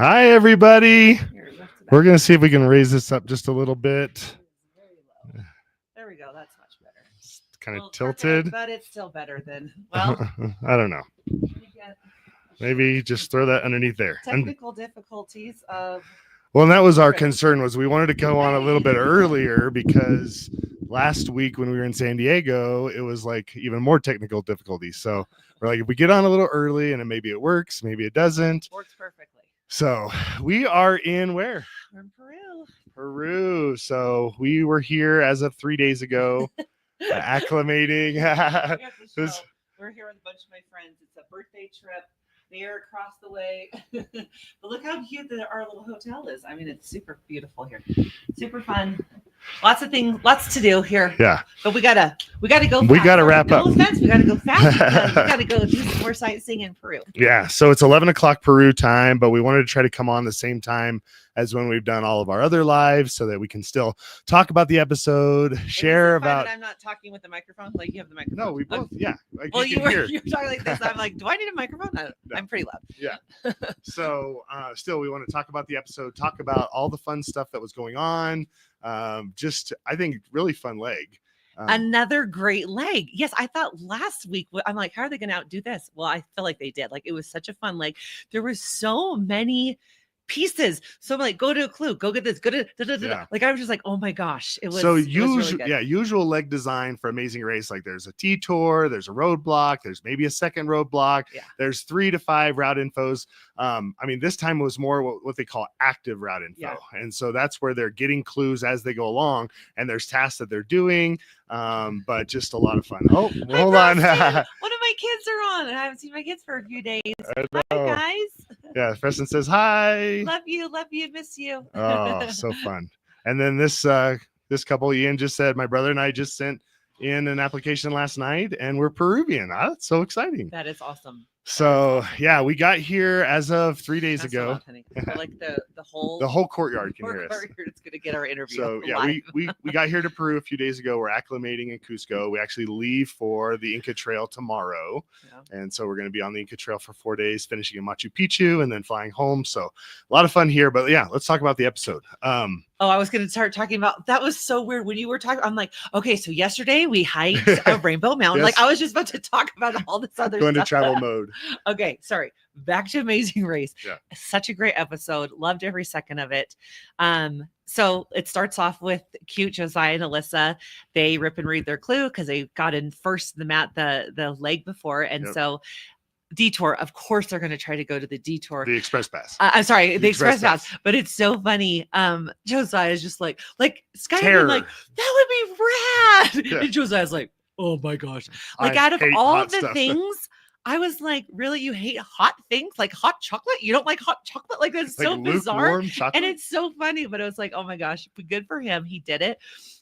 Hi, everybody. We're going to see if we can raise this up just a little bit. There we go. That's much better. It's kind of tilted. But it's still better than, well, I don't know. Maybe just throw that underneath there. Technical difficulties of... Well, and that was our concern, was we wanted to go on a little bit earlier because last week when we were in San Diego, it was like even more technical difficulties. So we're like, if we get on a little early and maybe it works, maybe it doesn't. Works perfectly. So we are in where? We're in Peru. Peru. So we were here as of 3 days ago, acclimating. We're here with a bunch of my friends. It's a birthday trip. They're across the way. But look how cute our little hotel is. I mean, it's super beautiful here. Super fun. Lots of things, lots to do here. Yeah. But we gotta go fast. We gotta wrap up. No offense, we gotta go fast because we gotta go do some more sightseeing in Peru. Yeah. So it's 11 o'clock Peru time, but we wanted to try to come on the same time as when we've done all of our other lives so that we can still talk about the episode, share about... I'm not talking with the microphone. Like you have the microphone. No, we both, yeah. Like well, you were talking like this. I'm like, do I need a microphone? No. I'm pretty loud. Yeah. So still, we want to talk about the episode, talk about all the fun stuff that was going on. Just, I think, really fun leg. Another great leg. Yes, I thought last week, I'm like, how are they going to outdo this? Well, I feel like they did. Like, it was such a fun leg. There were so many pieces. So I'm like, go to a clue, go get this, go to yeah. Like I was just like, oh my gosh, it was so usual leg design for Amazing Race. Like there's a detour, there's a roadblock, there's maybe a second roadblock, there's 3 to 5 route infos. I mean, this time was more what they call active route info, and so that's where they're getting clues as they go along, and there's tasks that they're doing. But just a lot of fun. Oh, hold on. One of my kids are on, and I haven't seen my kids for a few days. Hi guys. Yeah, Preston says hi. Love you, miss you. Oh, so fun. And then this couple, Ian just said, my brother and I just sent in an application last night, and we're Peruvian. That's so exciting. That is awesome. So yeah, we got here as of 3 days ago. Like the whole courtyard can hear us. It's gonna get our interview. So yeah, we got here to Peru a few days ago. We're acclimating in Cusco. We actually leave for the Inca Trail tomorrow, and so we're going to be on the Inca Trail for 4 days, finishing in Machu Picchu and then flying home. So a lot of fun here. But yeah, let's talk about the episode. Oh, I was going to start talking about, that was so weird when you were talking. I'm like, okay, so yesterday we hiked a Rainbow Mountain. Like I was just about to talk about all this other stuff. Going to stuff. travel mode. Okay, sorry. Back to Amazing Race. Yeah. Such a great episode. Loved every second of it. So it starts off with cute Josiah and Alyssa. They rip and read their clue because they got in first the leg before. And so detour, of course they're going to try to go to the detour, the express pass. I'm sorry, the express pass. But it's so funny. Josiah is just like Skyrim, like that would be rad. Yeah. And Josiah's like, oh my gosh, like out of all the things, I was like, really, you hate hot things like hot chocolate? You don't like hot chocolate? Like that's like so bizarre. And it's so funny, but it was like, oh my gosh, good for him, he did it.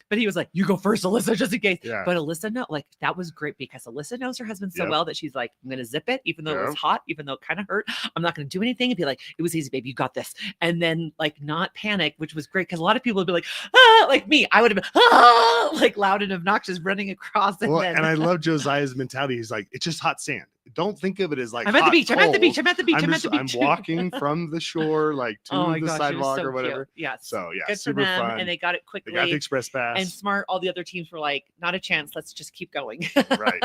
But he was like, you go first, Alyssa, just in case. Yeah. But Alyssa, no, like that was great because Alyssa knows her husband so well that she's like, I'm going to zip it, even though it was hot, even though it kind of hurt. I'm not going to do anything and be like, it was easy, baby. You got this. And then like not panic, which was great because a lot of people would be like, like me, I would have been like loud and obnoxious running across. And I love Josiah's mentality. He's like, it's just hot sand. Don't think of it as like I'm at the beach. I'm at the beach. I'm walking from the shore like to the sidewalk or whatever. Cute. Yeah. So yeah, good super for them. fun. And they got it quickly. They got the express pass. And smart. All the other teams were like, not a chance. Let's just keep going. Right.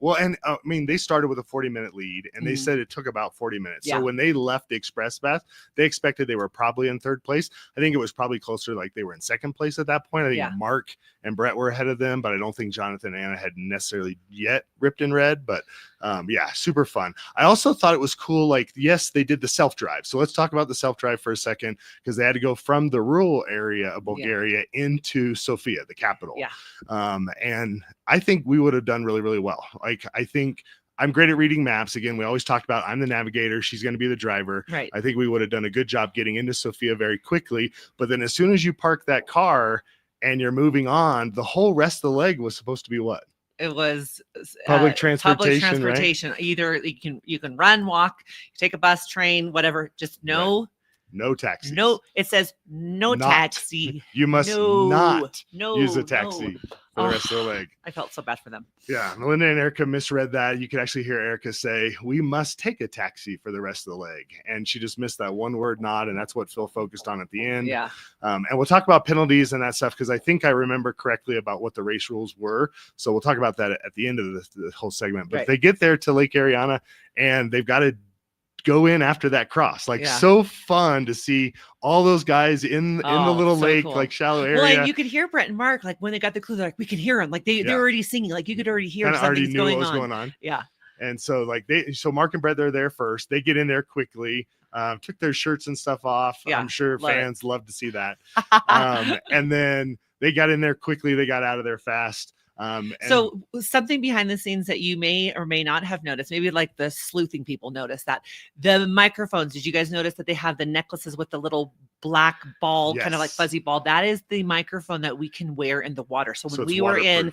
Well, and I mean, they started with a 40-minute lead, and they said it took about 40 minutes. So when they left the express pass, they expected they were probably in third place. I think it was probably closer, like they were in second place at that point. I think Mark and Brett were ahead of them, but I don't think Jonathan and Anna had necessarily yet ripped in red. But yeah, super fun. I also thought it was cool. Like, yes, they did the self-drive. So let's talk about the self-drive for a second, because they had to go from the rural area of Bulgaria into Sofia, the capital. Yeah. And I think we would have done really, really well. Like, I think I'm great at reading maps. Again, we always talked about I'm the navigator. She's going to be the driver. Right. I think we would have done a good job getting into Sofia very quickly. But then as soon as you park that car and you're moving on, the whole rest of the leg was supposed to be what? It was public transportation. Right? Either you can run, walk, take a bus, train, whatever. Just no taxi. No, it says no taxi. You must not use a taxi. for the rest of the leg. I felt so bad for them. Yeah, Melinda and Erica misread that. You could actually hear Erica say, "We must take a taxi for the rest of the leg," and she just missed that one word nod, and that's what Phil focused on at the end. Yeah. And we'll talk about penalties and that stuff because I think I remember correctly about what the race rules were. So we'll talk about that at the end of the whole segment. But they get there to Lake Ariana, and they've got to go in after that cross. So fun to see all those guys in the little lake, cool. Shallow area. Well, and you could hear Brett and Mark, when they got the clue, they're like, we can hear them. They're already singing. You could already hear something's going on. Yeah. And so Mark and Brett, they're there first. They get in there quickly, took their shirts and stuff off. Yeah, I'm sure fans love to see that. And then they got in there quickly. They got out of there fast. So something behind the scenes that you may or may not have noticed, maybe the sleuthing people noticed that the microphones, did you guys notice that they have the necklaces with the little black ball, kind of fuzzy ball? That is the microphone that we can wear in the water. So when we were in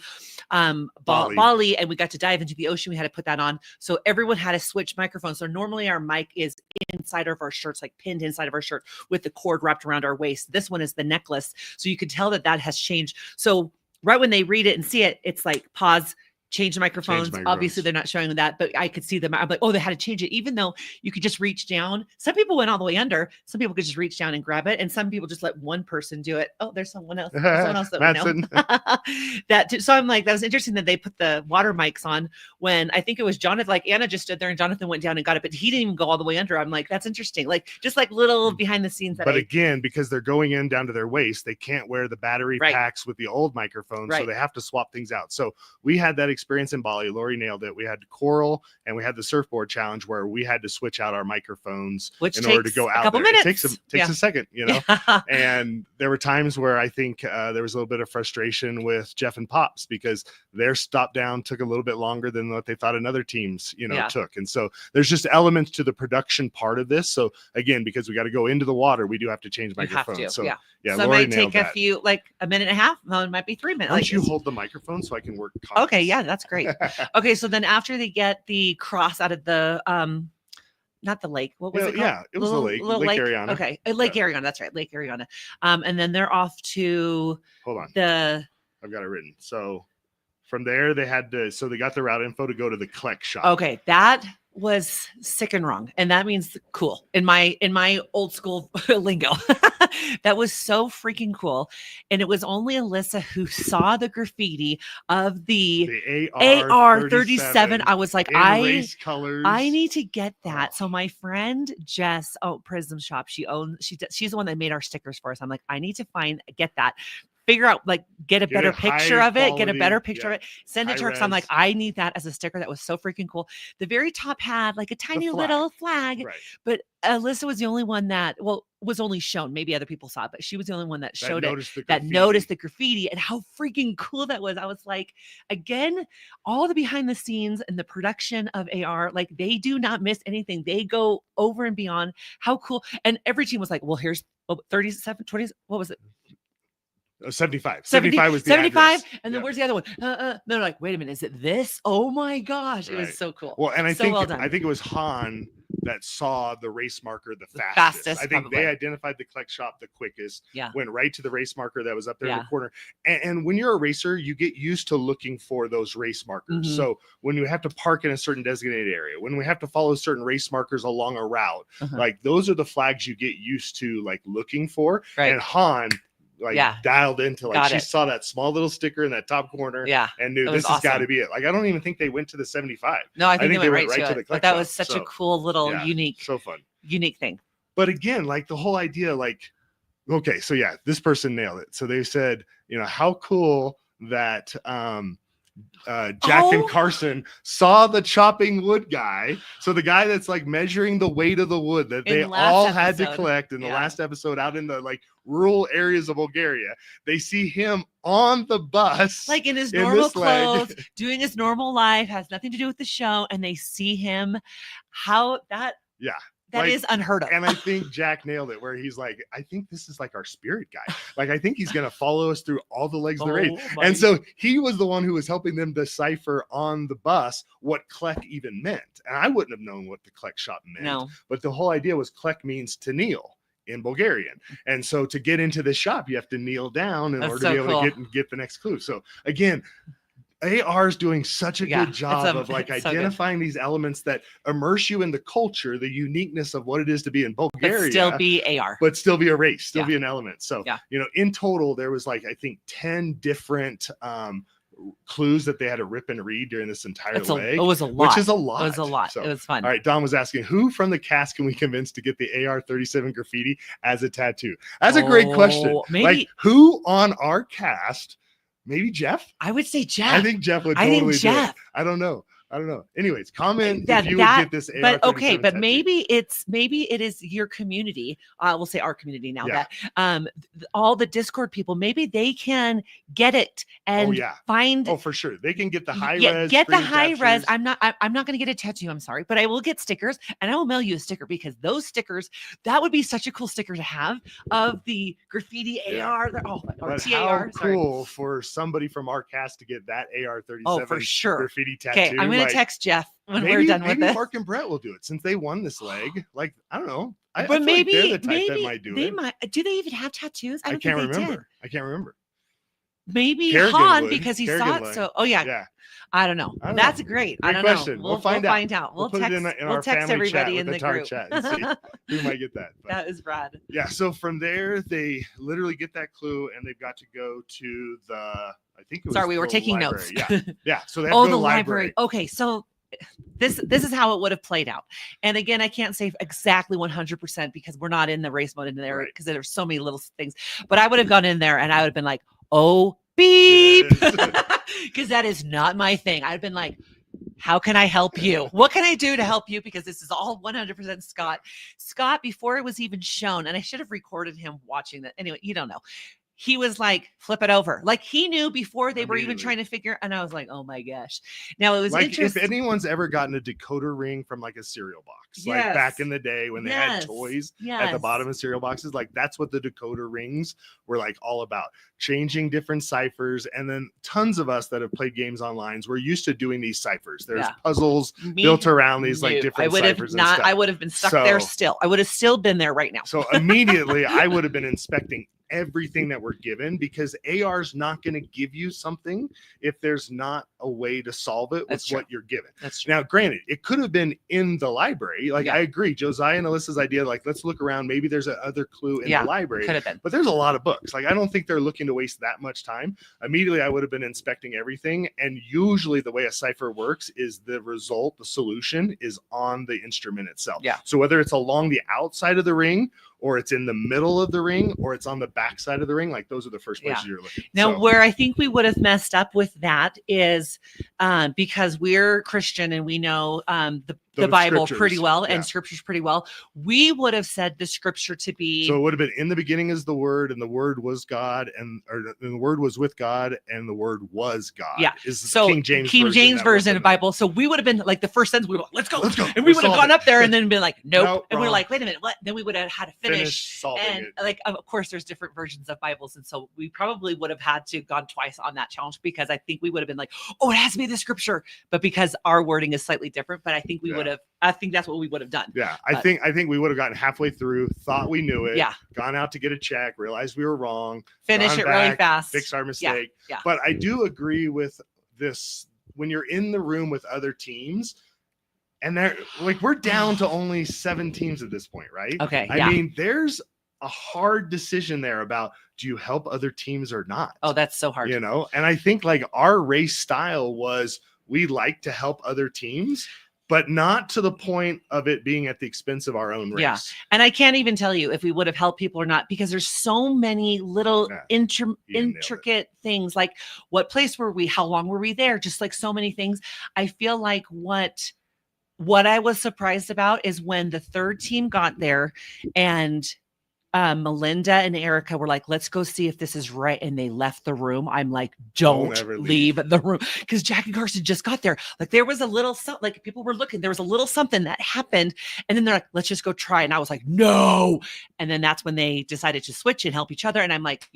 Bali and we got to dive into the ocean, we had to put that on. So everyone had to switch microphones. So normally our mic is inside of our shirts, pinned inside of our shirt with the cord wrapped around our waist. This one is the necklace. So you can tell that has changed. So right when they read it and see it, it's pause, change the microphones. Obviously, they're not showing that, but I could see them. I'm like, oh, they had to change it, even though you could just reach down. Some people went all the way under. Some people could just reach down and grab it. And some people just let one person do it. Oh, there's someone else. There's someone else that we know. So I'm like, that was interesting that they put the water mics on when I think it was Jonathan, Anna just stood there and Jonathan went down and got it, but he didn't even go all the way under. I'm like, that's interesting. Just little behind the scenes. Again, because they're going in down to their waist, they can't wear the battery packs with the old microphones. So they have to swap things out. So we had that experience in Bali. Lori nailed it. We had coral and we had the surfboard challenge where we had to switch out our microphones in order to go out. A couple minutes. It takes a second, And there were times where I think there was a little bit of frustration with Jeff and Pops because their stop down took a little bit longer than what they thought another teams, took. And so there's just elements to the production part of this. So again, because we got to go into the water, we do have to change microphones. So so it might take a few, a minute and a half. Well, it might be 3 minutes. Why don't you hold the microphone so I can work? Okay, yeah, that's great. Okay, so then after they get the cross out of the not the lake, what was it called? Yeah, it was Lake Ariana. Okay, Lake Ariana, that's right, Lake Ariana. And then they're off to I've got it written. So from there they had to, they got the route info to go to the Kleck shop. Okay, that was sick and wrong, and that means cool in my old school lingo. That was so freaking cool, and it was only Alyssa who saw the graffiti of the AR-37. I was like, race colors. I need to get that. So my friend Jess, Prism Shop, she's the one that made our stickers for us. I'm like, I need to get that. Figure out, get a better picture of it, get a better picture of it, send it to her. Because I'm like, I need that as a sticker. That was so freaking cool. The very top had a tiny little flag, but Alyssa was the only one that, was only shown. Maybe other people saw it, but she was the only one that showed noticed the graffiti and how freaking cool that was. I was like, again, all the behind the scenes and the production of AR, they do not miss anything. They go over and beyond. How cool. And every team was like, well, here's 37, 20, what was it? 75. 75 was the 75. Address. And then where's the other one? They're like, wait a minute, is it this? Oh my gosh. It was so cool. Well, and I think it was Han that saw the race marker the fastest. I think they identified the Kleck shop the quickest. Yeah. Went right to the race marker that was up there in the corner. And when you're a racer, you get used to looking for those race markers. Mm-hmm. So when you have to park in a certain designated area, when we have to follow certain race markers along a route, those are the flags you get used to looking for. Right. And Han dialed into she saw that small little sticker in that top corner and knew this has got to be it. I don't even think they went to the 75. No, I think they went right to it. But that was such a cool little unique thing. But again, the whole idea, okay, so this person nailed it. So they said, how cool that Jack and Carson saw the chopping wood guy. So the guy that's measuring the weight of the wood that they all had to collect in the last episode out in the rural areas of Bulgaria. They see him on the bus, in his normal clothes, doing his normal life, has nothing to do with the show, and they see him. That is unheard of. And I think Jack nailed it where he's like, I think this is our spirit guy. I think he's going to follow us through all the legs of the race. And so he was the one who was helping them decipher on the bus what Kleck even meant. And I wouldn't have known what the Kleck shop meant. No. But the whole idea was Kleck means to kneel in Bulgarian. And so to get into the shop, you have to kneel down in order to be able to get the next clue. So again, AR is doing such a good job of like identifying these elements that immerse you in the culture, the uniqueness of what it is to be in Bulgaria, but still be AR, but still be a race, still be an element. So, in total, there was like, I think 10 different clues that they had to rip and read during this entire leg. It was a lot. Which is a lot. It was a lot. So, it was fun. All right. Don was asking, who from the cast can we convince to get the AR-37 graffiti as a tattoo? That's a great question. Maybe, like, who on our cast? Maybe Jeff? I would say Jeff. I think Jeff would totally do it. I don't know. Anyways, comment if you would get this AR. But okay, but maybe it is your community. We'll say our community now that all the Discord people, maybe they can get it and find. Oh, for sure, they can get the high res. Get the high res. I'm not going to get a tattoo. I'm sorry, but I will get stickers, and I will mail you a sticker because those stickers, that would be such a cool sticker to have of the graffiti AR. Or TAR. How cool for somebody from our cast to get that AR-37. Oh, for sure. Graffiti tattoo. Okay, I'm going to text Jeff when we're done with this. Mark and Brett will do it since they won this leg. Like, I don't know. But maybe they're the type that might do it. Do they even have tattoos? I can't remember. Maybe Han because he saw it. So, I don't know. That's great. I don't know. We'll find out. We'll text. We'll text everybody in the group chat and see who might get that. That is rad. Yeah. So from there, they literally get that clue, and they've got to go to the. I think it was. Sorry, we were taking library. notes. Yeah. So they have to go to the library. Okay, so. This is how it would have played out. And again, I can't say exactly 100% because we're not in the race mode in there because there's so many little things. But I would have gone in there and I would have been like, oh, beep, because that is not my thing. I'd been like, how can I help you? What can I do to help you? Because this is all 100% Scott. Scott, before it was even shown, and I should have recorded him watching that. Anyway, you don't know. He was like, flip it over. Like he knew before they were even trying to figure. And I was like, oh my gosh. Now it was like interesting. If anyone's ever gotten a decoder ring from like a cereal box, like back in the day when they had toys at the bottom of cereal boxes, like that's what the decoder rings were like all about. Changing different ciphers. And then tons of us that have played games online, we're used to doing these ciphers. There's puzzles built around these like different ciphers. I would have been stuck there still. I would have still been there right now. So immediately I would have been inspecting everything that we're given because AR is not going to give you something if there's not a way to solve it with what you're given. That's true. Now, granted, it could have been in the library. Like I agree, Josiah and Alyssa's idea, like let's look around. Maybe there's another clue in the library. Could have been. But there's a lot of books. Like I don't think they're looking to waste that much time. Immediately, I would have been inspecting everything. And usually, the way a cipher works is the result, the solution, is on the instrument itself. Yeah. So whether it's along the outside of the ring, or it's in the middle of the ring, or it's on the back side of the ring. Like those are the first places you're looking. Now, where I think we would have messed up with that is because we're Christian and we know the Bible pretty well and scriptures pretty well. We would have said the scripture to be. So it would have been in the beginning is the word, and the word was God, and the word was with God, and the word was God. Yeah. So King James version of the Bible. So we would have been like the first sentence. We were like, let's go. And we would have gone up there and then been like, nope. And we're like, wait a minute, what? Then we would have had to finish and it. Like, of course, there's different versions of Bibles, and so we probably would have had to gone twice on that challenge because I think we would have been like, oh, it has to be the scripture, but because our wording is slightly different. But I think we would have. I think that's what we would have done. Yeah, I think we would have gotten halfway through, thought we knew it, gone out to get a check, realized we were wrong, finish it really fast, fix our mistake. Yeah. But I do agree with this when you're in the room with other teams. And they're like, we're down to only 7 teams at this point, right? Okay. I mean, there's a hard decision there about do you help other teams or not? Oh, that's so hard. You know, and I think like our race style was we like to help other teams, but not to the point of it being at the expense of our own race. Yeah. And I can't even tell you if we would have helped people or not, because there's so many little intricate things. Like what place were we? How long were we there? Just like so many things. I feel like what I was surprised about is when the third team got there and Melinda and Erica were like, let's go see if this is right. And they left the room. I'm like, don't leave the room. Because Jack and Carson just got there. Like there was a little, like people were looking, there was a little something that happened. And then they're like, let's just go try. And I was like, no. And then that's when they decided to switch and help each other. And I'm like,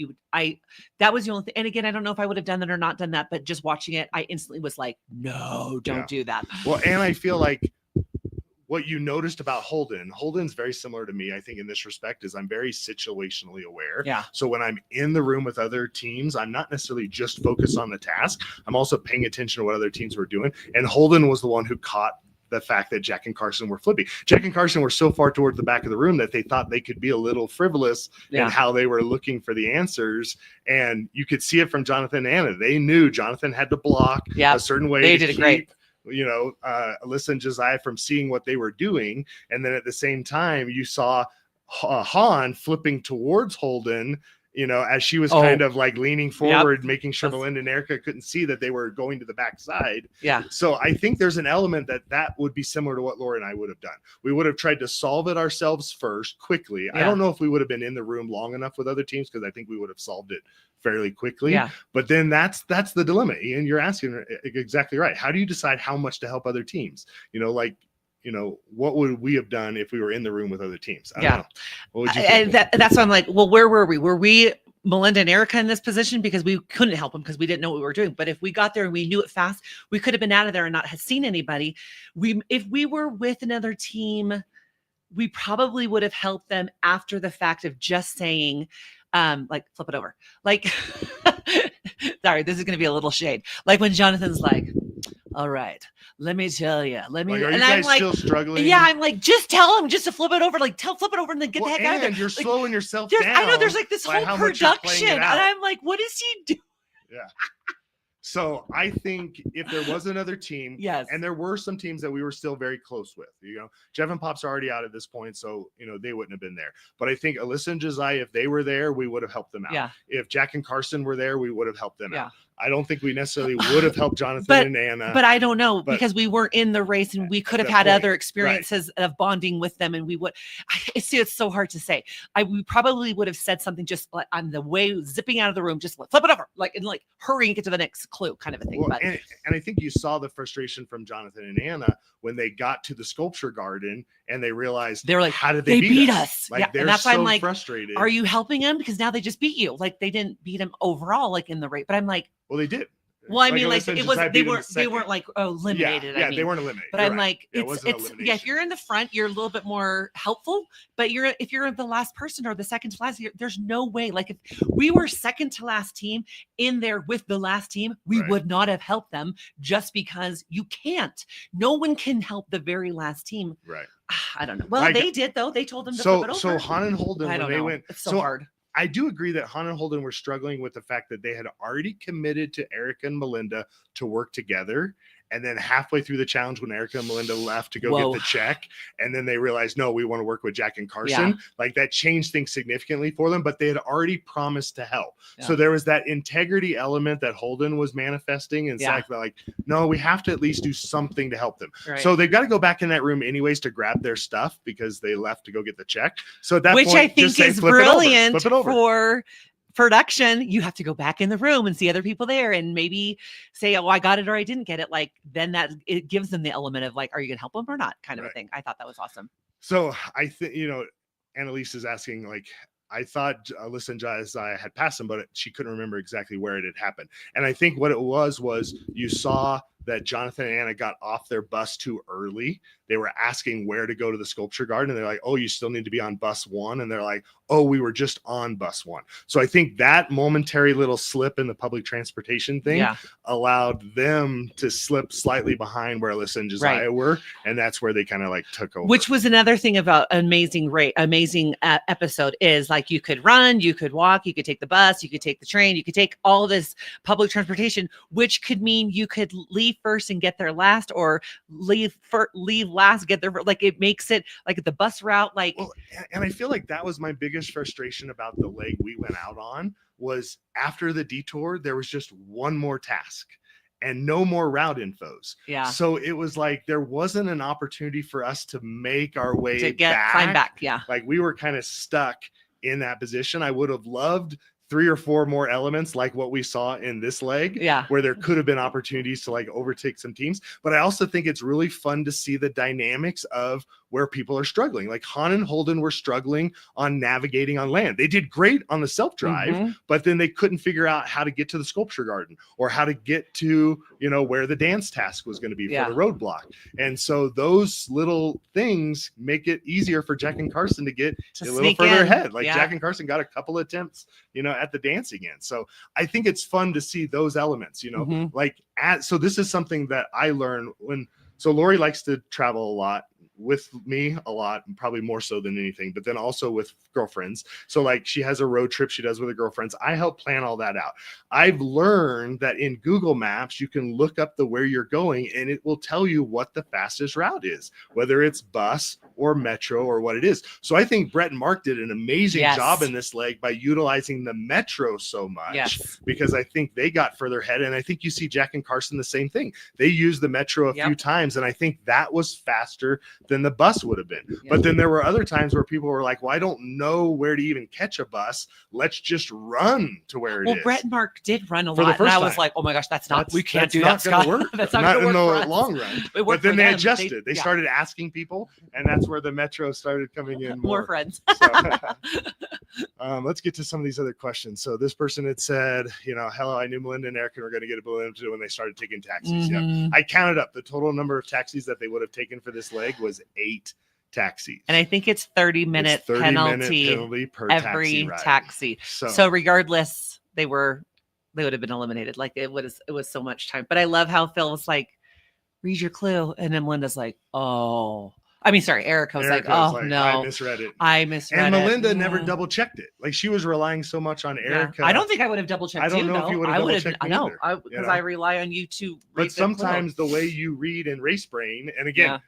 that was the only thing. And again, I don't know if I would have done that or not done that, but just watching it, I instantly was like, no, don't do that. Well, and I feel like what you noticed about Holden's very similar to me, I think, in this respect, is I'm very situationally aware. Yeah. So when I'm in the room with other teams, I'm not necessarily just focused on the task. I'm also paying attention to what other teams were doing. And Holden was the one who caught the fact that Jack and Carson were flipping. Jack and Carson were so far towards the back of the room that they thought they could be a little frivolous in how they were looking for the answers. And you could see it from Jonathan and Anna. They knew Jonathan had to block a certain way. They did it great. Alyssa and Josiah from seeing what they were doing. And then at the same time, you saw Han flipping towards Holden, as she was kind of like leaning forward, making sure Melinda and Erica couldn't see that they were going to the backside. Yeah. So I think there's an element that would be similar to what Laura and I would have done. We would have tried to solve it ourselves first, quickly. I don't know if we would have been in the room long enough with other teams, because I think we would have solved it fairly quickly. Yeah. But then that's the dilemma. And you're asking exactly right. How do you decide how much to help other teams? What would we have done if we were in the room with other teams? I don't know. What would you think? And that's why I'm like, well, where were we? Were we Melinda and Erica in this position because we couldn't help them because we didn't know what we were doing? But if we got there and we knew it fast, we could have been out of there and not have seen anybody. If we were with another team, we probably would have helped them after the fact of just saying, like, flip it over. Like, sorry, this is going to be a little shade. Like when Jonathan's like, all right, let me tell you. Are you guys still struggling? Yeah, I'm like, just tell him just to flip it over. Like, flip it over and then get the heck out of there. And you're slowing yourself down. I know there's like this whole production, and I'm like, what is he doing? Yeah. So I think if there was another team, and there were some teams that we were still very close with, Jeff and Pop's are already out at this point, so they wouldn't have been there. But I think Alyssa and Josiah, if they were there, we would have helped them out. Yeah. If Jack and Carson were there, we would have helped them out. I don't think we necessarily would have helped Jonathan and Anna. But I don't know, because we weren't in the race, and we could have had other experiences of bonding with them, and we would. It's so hard to say. We probably would have said something just like on the way zipping out of the room, just flip it over, and hurry and get to the next clue, kind of a thing. Well, and I think you saw the frustration from Jonathan and Anna when they got to the sculpture garden and they realized they were like, how did they beat us? Like, they're and that's so why I'm like, frustrated. Are you helping them? Because now they just beat you. Like, they didn't beat him overall, like in the race. But I'm like, well, they did. Well, I mean, like it was they weren't like eliminated. Yeah, I mean. they weren't eliminated. But I'm like, it's if you're in the front, you're a little bit more helpful. But if you're the last person or the second to last, there's no way. Like if we were second to last team in there with the last team, we would not have helped them, just because you can't. No one can help the very last team. Right. I don't know. Well, they did though. They told them to flip it over. So Han and Holden, when they went, it's so hard. I do agree that Han and Holden were struggling with the fact that they had already committed to Erica and Melinda to work together. And then halfway through the challenge, when Erica and Melinda left to go get the check, and then they realized, no, we want to work with Jack and Carson. Like that changed things significantly for them, but they had already promised to help. So there was that integrity element that Holden was manifesting, and like, no, we have to at least do something to help them. Right. So they've got to go back in that room anyways to grab their stuff because they left to go get the check. So at that point, I think is brilliant flip it over. For production. You have to go back in the room and see other people there and maybe say, oh, I got it or I didn't get it. Like then it gives them the element of like, are you gonna help them or not, kind of a thing. I thought that was awesome. So I think Annalise is asking, like, I thought Alyssa and Josiah had passed them, but she couldn't remember exactly where it had happened. And I think what it was you saw that Jonathan and Anna got off their bus too early. They were asking where to go to the sculpture garden. And they're like, oh, you still need to be on bus 1. And they're like, oh, we were just on bus 1. So I think that momentary little slip in the public transportation thing allowed them to slip slightly behind where Alyssa and Josiah were. And that's where they kind of like took over. Which was another thing about amazing episode is like you could run, you could walk, you could take the bus, you could take the train, you could take all this public transportation, which could mean you could leave first and get there last, or leave last, get there. Like it makes it like the bus route. Like, well, and I feel like that was my biggest frustration about the leg we went out on was after the detour, there was just one more task and no more route infos. Yeah. So it was like there wasn't an opportunity for us to make our way climb back. Yeah. Like we were kind of stuck in that position. I would have loved 3 or 4 more elements like what we saw in this leg, where there could have been opportunities to like overtake some teams. But I also think it's really fun to see the dynamics of where people are struggling. Like Han and Holden were struggling on navigating on land. They did great on the self-drive, but then they couldn't figure out how to get to the sculpture garden or how to get to, you know, where the dance task was going to be for the roadblock. And so those little things make it easier for Jack and Carson to get a little further ahead. Like Jack and Carson got a couple attempts, you know, at the dancing end. So I think it's fun to see those elements, you know, so this is something that I learned so Lori likes to travel a lot with me a lot, and probably more so than anything, but then also with girlfriends. So like she has a road trip she does with her girlfriends. I help plan all that out. I've learned that in Google Maps, you can look up where you're going and it will tell you what the fastest route is, whether it's bus or metro or what it is. So I think Brett and Mark did an amazing job in this leg by utilizing the metro so much because I think they got further ahead. And I think you see Jack and Carson the same thing. They used the metro a few times, and I think that was faster than the bus would have been. But then there were other times where people were like, well, I don't know where to even catch a bus. Let's just run to where it is. Well, Brett and Mark did run a lot. And I was like, oh my gosh, we can't do that, Scott. That's not going to work in the long run. But then they adjusted. They started asking people, and that's where the metro started coming in more friends. So, let's get to some of these other questions. So this person had said, you know, hello, I knew Melinda and Eric were going to get a balloon when they started taking taxis. I counted up the total number of taxis that they would have taken for this leg was 8 taxis. And I think it's 30-minute penalty per every taxi. So regardless, they would have been eliminated. Like it was so much time. But I love how Phil was like, read your clue. And then Melinda's like, Erica was like, no. I misread it. And Melinda never double checked it. Like she was relying so much on Erica. I don't think I would have double checked. I don't know if you would have double checked. No, because I rely on you to. But sometimes the way you read in Race Brain, and again,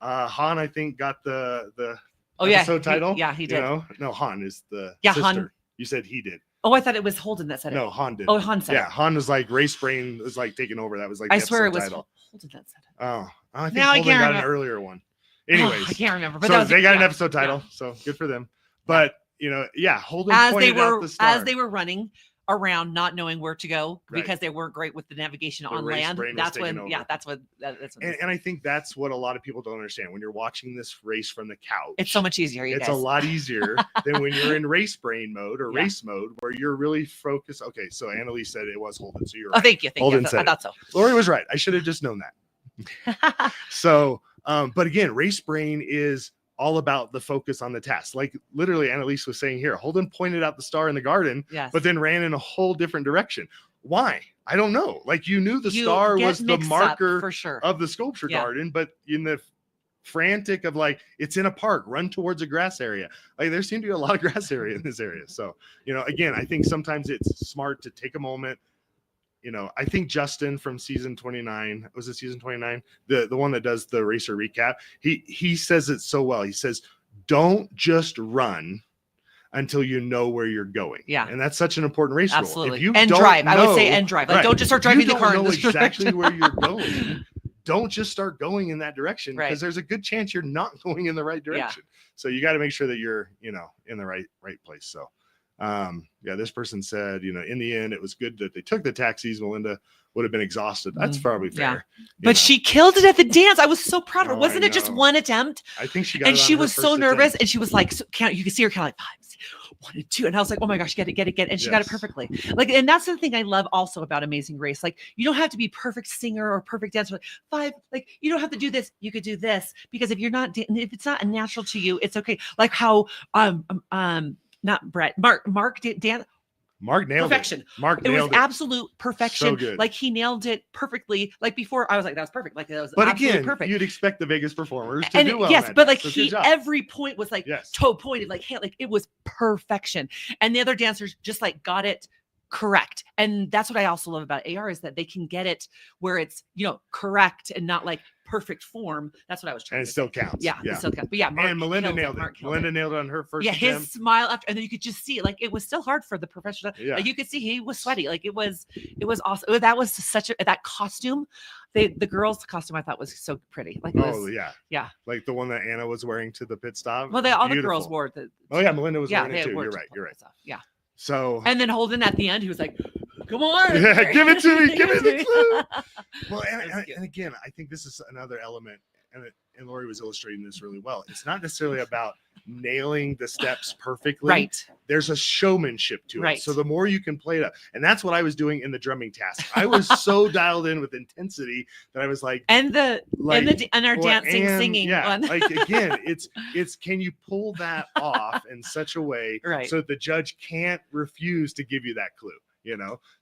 Han I think got the episode title. He did. No, Han is the sister. Han. You said he did. Oh, I thought it was Holden that said it. No, Han did. Oh, Han said it. Yeah, Han was like Race Brain was like taking over. That was like I swear it was title. Holden that said it. Oh, I think Holden got an earlier one. Anyways, I can't remember. But so they got an episode title, so good for them. But Holden pointed out the star. As they were running around, not knowing where to go because they weren't great with the navigation on land. That's when. And I think that's what a lot of people don't understand when you're watching this race from the couch. It's so much easier. It's a lot easier than when you're in race brain mode or race mode where you're really focused. Okay, so Annalise said it was Holden, so you're right. Oh, thank you. Holden said I thought so. Lori was right. I should have just known that. So. But again, Race Brain is all about the focus on the task. Like literally Annalise was saying here, Holden pointed out the star in the garden, but then ran in a whole different direction. Why? I don't know. Like you knew the star was the marker for sure of the sculpture garden, but in the frantic of like, it's in a park, run towards a grass area. Like there seemed to be a lot of grass area in this area. So, again, I think sometimes it's smart to take a moment. I think Justin from season 29, was it season 29? The one that does the racer recap, he says it so well. He says, don't just run until you know where you're going. Yeah. And that's such an important race rule. If you drive. I would say and drive. Like don't just start driving the car. Know exactly where you're going. Don't just start going in that direction because there's a good chance you're not going in the right direction. So you got to make sure that you're, in the right place. So this person said, in the end, it was good that they took the taxis. Melinda would have been exhausted. That's probably fair. But she killed it at the dance. I was so proud of her. Wasn't it just one attempt? I think she got and it on she her was first so nervous attempt. and she was like, you can see her kind of like 5, 1 and 2. And I was like, oh my gosh, get it. And she got it perfectly. Like, and that's the thing I love also about Amazing Race. Like, you don't have to be perfect singer or perfect dancer. 5, like, you don't have to do this. You could do this because if it's not natural to you, it's okay. Like how, not Brett, Mark nailed perfection. It was absolute perfection. So good. Like he nailed it perfectly. Like before, I was like, that was perfect. Like that was but absolutely again, perfect. You'd expect the Vegas performers to do well. Yes, but like so every point was like toe pointed, like it was perfection. And the other dancers just like got it correct. And that's what I also love about AR is that they can get it where it's, correct and not like perfect form. That's what I was trying to say. And it still counts. Yeah, it still counts. But yeah, Mark and Melinda nailed it. Melinda nailed it on her first attempt. His smile after, and then you could just see like it was still hard for the professional. Yeah. Like you could see he was sweaty. Like it was awesome. That was that costume. The girls' costume I thought was so pretty. Like yeah. Like the one that Anna was wearing to the pit stop. Well, all the girls wore the. Oh yeah, Melinda was wearing it too. You're right. Stuff. Yeah. So and then Holden at the end, he was like, "Come on, give it to me, give me the clue." Well, and again, I think this is another element, and Lori was illustrating this really well. It's not necessarily about nailing the steps perfectly. Right. There's a showmanship to right. it. So the more you can play it up, and that's what I was doing in the drumming task. I was so dialed in with intensity that I was like, and our dancing, singing one. Like again, it's can you pull that off in such a way so that the judge can't refuse to give you that clue?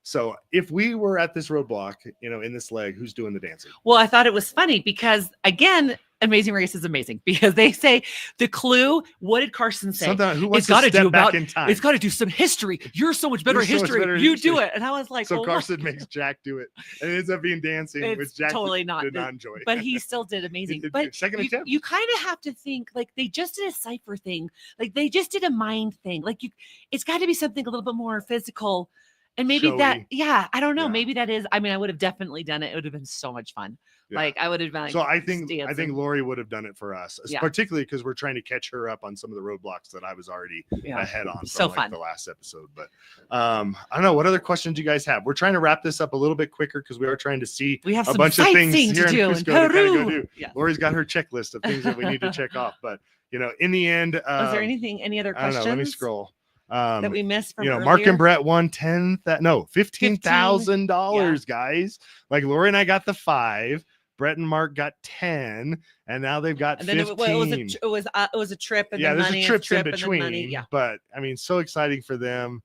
So if we were at this roadblock, in this leg, who's doing the dancing? Well, I thought it was funny because, again, Amazing Race is amazing because they say the clue. What did Carson say? Who wants to step back in time? It's got to do some history. You're so much better at history. You do it. And I was like, so Carson makes Jack do it, and it ends up being dancing, which Jack did not enjoy. But he still did amazing. But second attempt. You kind of have to think like they just did a cipher thing, like they just did a mind thing. Like it's got to be something a little bit more physical. And maybe showy. I don't know. Yeah. Maybe that is. I mean, I would have definitely done it. It would have been so much fun. Yeah. Like I would have been. Like, so I think Lori would have done it for us, particularly because we're trying to catch her up on some of the roadblocks that I was already ahead on. So from, fun. The last episode, but I don't know what other questions you guys have. We're trying to wrap this up a little bit quicker because we are trying to see we have a bunch of things here in Cusco Peru. to kind of go do. Yeah. Lori's got her checklist of things that we need to check off, but in the end, was there any other questions? I don't know. Let me scroll. That we missed from earlier? Mark and Brett won $15,000, guys. Like Lori and I got the 5, Brett and Mark got 10, and now they've got 15. It was a trip, and then money, there's trips in between. Money, but I mean, so exciting for them.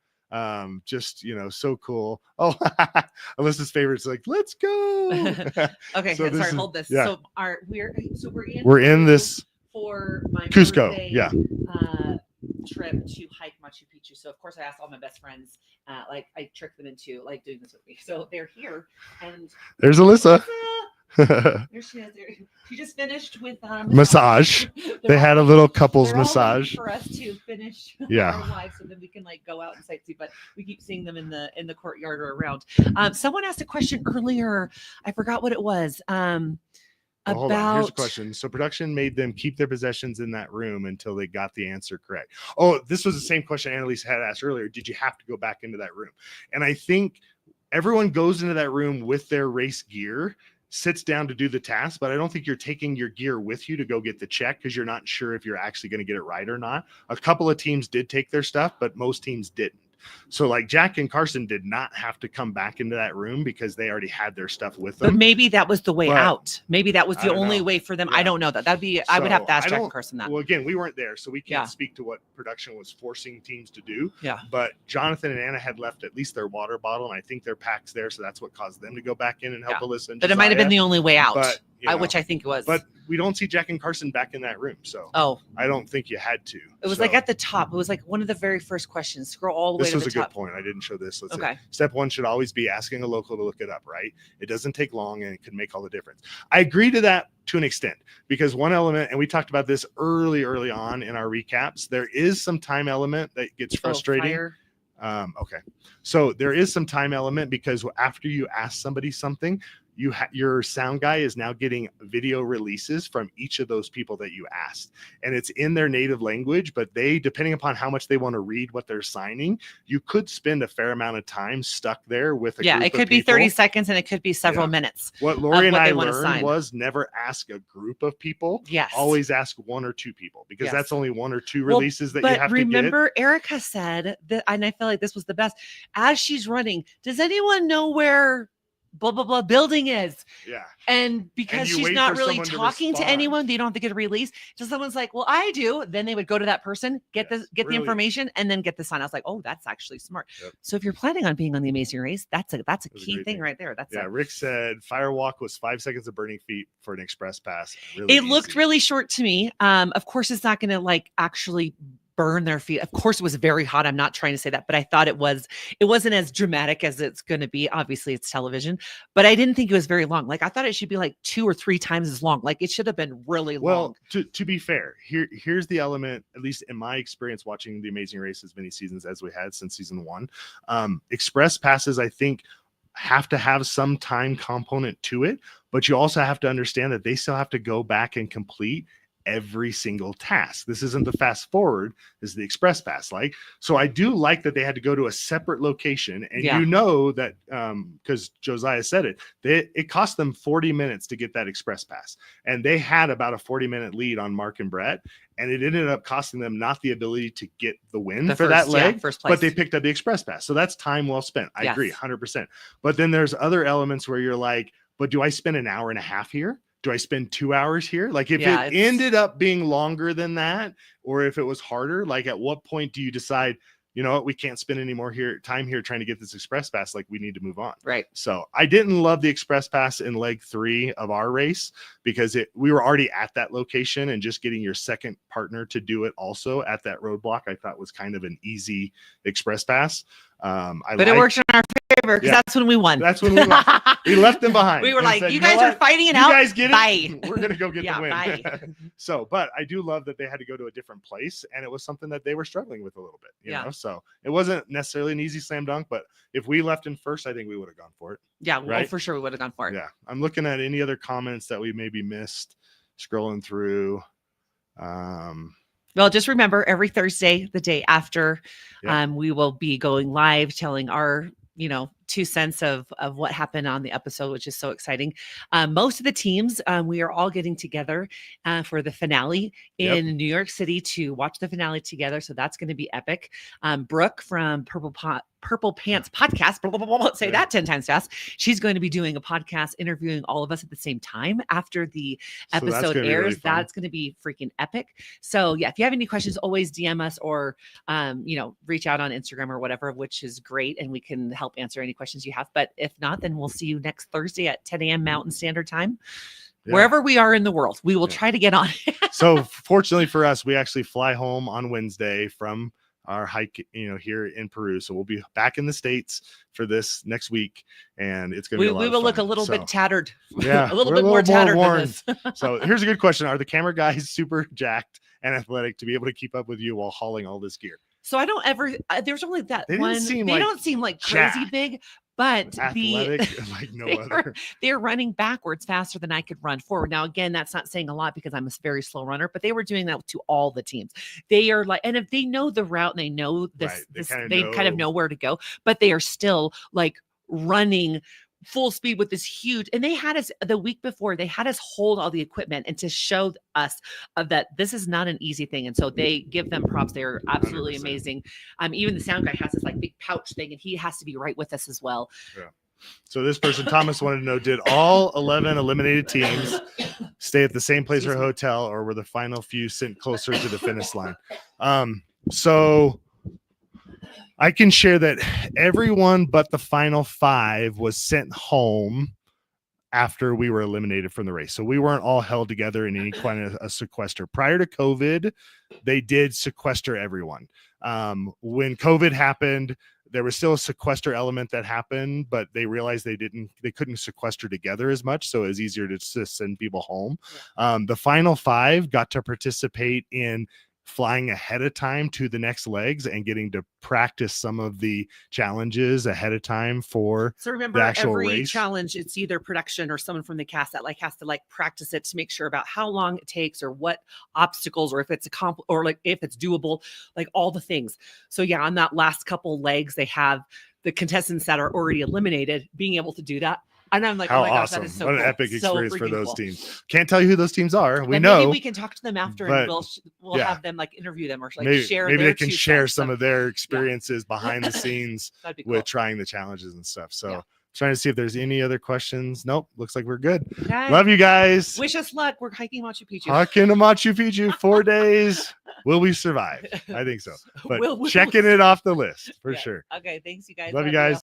Just so cool. Oh, Alyssa's favorite is like, let's go. Okay, so sorry, hold this. Yeah. So we're in this for my Cusco, birthday, trip to hike Machu Picchu. So of course I asked all my best friends, I tricked them into doing this with me. So they're here, and there's Alyssa. There she is. She just finished with massage. They had a little couples massage for us to finish our lives, so then we can go out and sightsee. But we keep seeing them in the courtyard or around. Someone asked a question earlier. I forgot what it was. Hold on. Here's a question. So production made them keep their possessions in that room until they got the answer correct. Oh, this was the same question Annalise had asked earlier. Did you have to go back into that room? And I think everyone goes into that room with their race gear, sits down to do the task, but I don't think you're taking your gear with you to go get the check because you're not sure if you're actually going to get it right or not. A couple of teams did take their stuff, but most teams didn't. So Jack and Carson did not have to come back into that room because they already had their stuff with them. But maybe that was the way out. Maybe that was the only way for them. Yeah. I don't know that. I would have to ask Jack and Carson that. Well, again, we weren't there, so we can't speak to what production was forcing teams to do. Yeah. But Jonathan and Anna had left at least their water bottle, and I think their pack's there, so that's what caused them to go back in and help Alyssa. But it might have been the only way out, which I think it was. But we don't see Jack and Carson back in that room, so I don't think you had to. It was at the top. It was one of the very first questions. Scroll all the way to the top. This was a good point. I didn't show this. Let's see. Step 1 should always be asking a local to look it up, right? It doesn't take long, and it can make all the difference. I agree to that to an extent because one element, and we talked about this early on in our recaps, there is some time element that gets frustrating. Okay. So there is some time element because after you ask somebody something, your sound guy is now getting video releases from each of those people that you asked, and it's in their native language, but they, depending upon how much they want to read what they're signing, you could spend a fair amount of time stuck there with a group it could of be people. 30 seconds and it could be several minutes. What Lori and I learned was never ask a group of people. Always ask 1 or 2 people because that's only 1 or 2 releases that you have to get. Remember, Erica said that, and I feel like this was the best, as she's running, does anyone know where blah blah blah building is? And because she's not really talking to anyone, they don't have to get a release. So someone's like, well, I do. Then they would go to that person, get the information, and then get the sign. I was like, oh, that's actually smart. So if you're planning on being on the Amazing Race, that's a key thing right there. Rick said Firewalk was 5 seconds of burning feet for an express pass. It looked really short to me. Of course, it's not going to actually burn their feet. Of course, it was very hot. I'm not trying to say that, but I thought it wasn't as dramatic as it's going to be. Obviously, it's television, but I didn't think it was very long. I thought it should be 2 or 3 times as long. It should have been really long. Well, to be fair, here's the element, at least in my experience watching The Amazing Race as many seasons as we had since season 1. Express passes, I think, have to have some time component to it, but you also have to understand that they still have to go back and complete every single task. This isn't the fast forward, this is the express pass. So I do like that they had to go to a separate location, and you know that because Josiah said it cost them 40 minutes to get that express pass, and they had about a 40-minute lead on Mark and Brett, and it ended up costing them not the ability to get the win for that leg, first place. But they picked up the express pass. So that's time well spent. I agree 100%. But then there's other elements where you're like, but do I spend an hour and a half here? Do I spend 2 hours here? Like if it ended up being longer than that, or if it was harder, like at what point do you decide, you know what, we can't spend any more time here trying to get this express pass. Like we need to move on. Right. So I didn't love the express pass in leg 3 of our race because we were already at that location, and just getting your second partner to do it also at that roadblock, I thought was kind of an easy express pass. But it worked in our favor because that's when we won. That's when we left. We left them behind. We were like, said, you guys are fighting it out. You guys get bye. It. We're going to go get the win. Bye. So, but I do love that they had to go to a different place, and it was something that they were struggling with a little bit, you know? So it wasn't necessarily an easy slam dunk, but if we left in first, I think we would have gone for it. Yeah, well, for sure we would have gone for it. Yeah. I'm looking at any other comments that we maybe missed, scrolling through. Well, just remember every Thursday, the day after, we will be going live telling our, 2 cents of what happened on the episode, which is so exciting. Most of the teams, we are all getting together for the finale in New York City to watch the finale together. So that's going to be epic. Brooke from Purple Pants podcast, say that 10 times fast. She's going to be doing a podcast interviewing all of us at the same time after the episode airs. Really that's going to be freaking epic. So yeah, if you have any questions, always DM us or, reach out on Instagram or whatever, which is great. And we can help answer any questions you have. But if not, then we'll see you next Thursday at 10 a.m. Mountain Standard Time. Wherever we are in the world, we will try to get on. So fortunately for us, we actually fly home on Wednesday from our hike, here in Peru. So we'll be back in the States for this next week, and it's going to be a lot of fun. We will look a little bit tattered. Yeah, a little bit more tattered than this. So here's a good question. Are the camera guys super jacked and athletic to be able to keep up with you while hauling all this gear? So I don't ever, there's only that they one. They don't seem like crazy big, but athletic like no other. They're running backwards faster than I could run forward. Now, again, that's not saying a lot because I'm a very slow runner, but they were doing that to all the teams. They are like, and if they know the route and they know this, they kind of know where to go, but they are still like running full speed with this huge, and they had us the week before, they had us hold all the equipment and to show us that this is not an easy thing. And so they give them props. They're absolutely 100%. Amazing. Even the sound guy has this like big pouch thing, and he has to be right with us as well. Yeah. So this person, Thomas, wanted to know, did all 11 eliminated teams stay at the same place or hotel, or were the final few sent closer to the finish line? So I can share that everyone but the final 5 was sent home after we were eliminated from the race. So we weren't all held together in any kind of a sequester. Prior to COVID, they did sequester everyone. When COVID happened, there was still a sequester element that happened, but they realized they couldn't sequester together as much. So it was easier to just send people home. The final 5 got to participate in flying ahead of time to the next legs and getting to practice some of the challenges ahead of time for the actual every race. Challenge, it's either production or someone from the cast that has to practice it to make sure about how long it takes or what obstacles, or if it's if it's doable, like all the things. So yeah, on that last couple legs, they have the contestants that are already eliminated being able to do that. And I'm like, how oh my gosh, awesome. That is so what an cool. epic experience for those cool. teams. Can't tell you who those teams are. We and know. Maybe we can talk to them after and we'll have them interview them or share. Maybe they can share some of their experiences behind the scenes with trying the challenges and stuff. So trying to see if there's any other questions. Nope. Looks like we're good. Okay. Love you guys. Wish us luck. We're hiking Machu Picchu. 4 days. Will we survive? I think so. But checking it off the list for sure. Okay. Thanks, you guys. Love you guys.